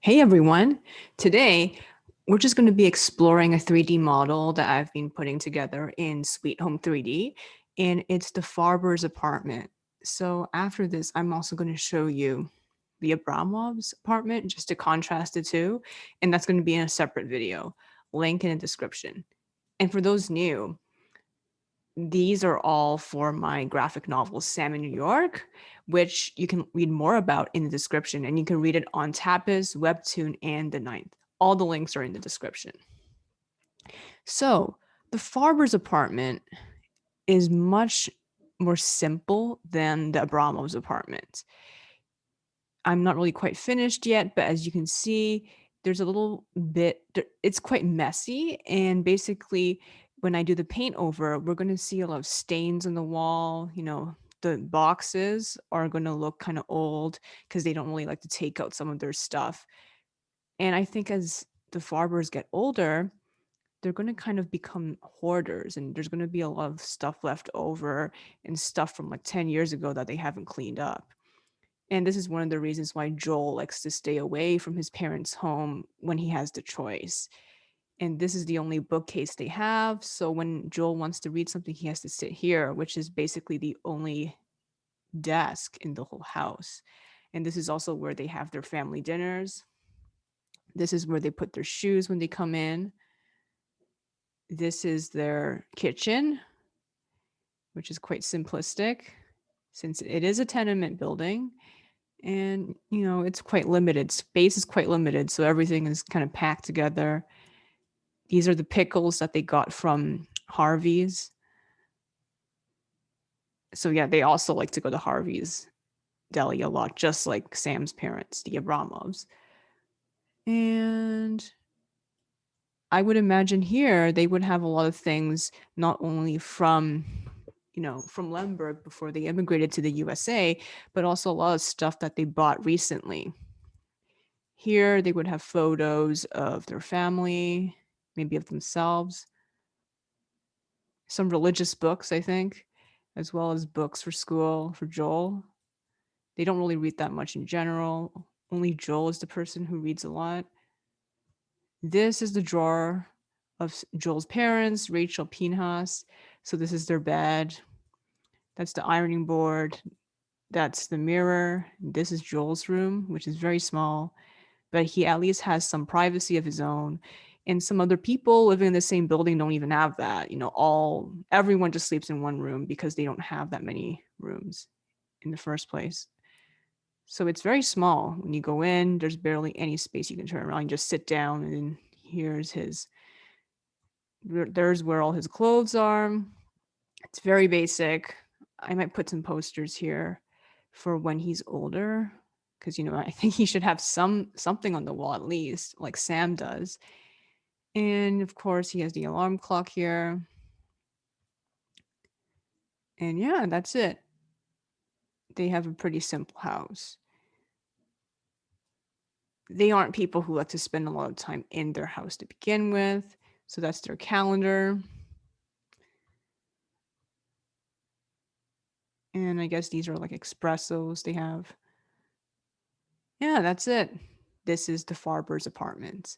Hey everyone. Today, we're just going to be exploring a 3D model that I've been putting together in Sweethome 3D, and it's the Farbers apartment. So after this, I'm also going to show you the Abramov's apartment just to contrast the two, and that's going to be in a separate video, link in the description. And for those new, these are all for my graphic novel, Sam in New York, which you can read more about in the description, and you can read it on Tapas, Webtoon, and The Ninth. All the links are in the description. So, the Farber's apartment is much more simple than the Abramov's apartment. I'm not really quite finished yet, but as you can see, there's a little bit, it's quite messy. And basically, when I do the paint over, we're going to see a lot of stains on the wall. The boxes are going to look kind of old because they don't really like to take out some of their stuff. And I think as the Farbers get older, they're going to kind of become hoarders, and there's going to be a lot of stuff left over and stuff from like 10 years ago that they haven't cleaned up. And this is one of the reasons why Joel likes to stay away from his parents' home when he has the choice. And this is the only bookcase they have. So when Joel wants to read something, he has to sit here, which is basically the only desk in the whole house. And this is also where they have their family dinners. This is where they put their shoes when they come in. This is their kitchen, which is quite simplistic since it is a tenement building. And it's quite limited, space is quite limited, so everything is kind of packed together. These are the pickles that they got from Harvey's. So yeah, they also like to go to Harvey's deli a lot, just like Sam's parents, the Abramovs. And I would imagine here they would have a lot of things not only from Lemberg before they immigrated to the USA, but also a lot of stuff that they bought recently. Here, they would have photos of their family, maybe of themselves, some religious books, I think, as well as books for school for Joel. They don't really read that much in general. Only Joel is the person who reads a lot. This is the drawer of Joel's parents, Rachel, Pinhas. So this is their bed. That's the ironing board. That's the mirror. This is Joel's room, which is very small, but he at least has some privacy of his own. And some other people living in the same building don't even have that. Everyone just sleeps in one room because they don't have that many rooms in the first place. So it's very small. When you go in, there's barely any space you can turn around. You just sit down, and then there's where all his clothes are. It's very basic. I might put some posters here for when he's older, because I think he should have something on the wall at least, like Sam does. And of course, he has the alarm clock here. And yeah, that's it. They have a pretty simple house. They aren't people who like to spend a lot of time in their house to begin with. So that's their calendar. And I guess these are like espressos they have. Yeah, that's it. This is the Farber's apartment.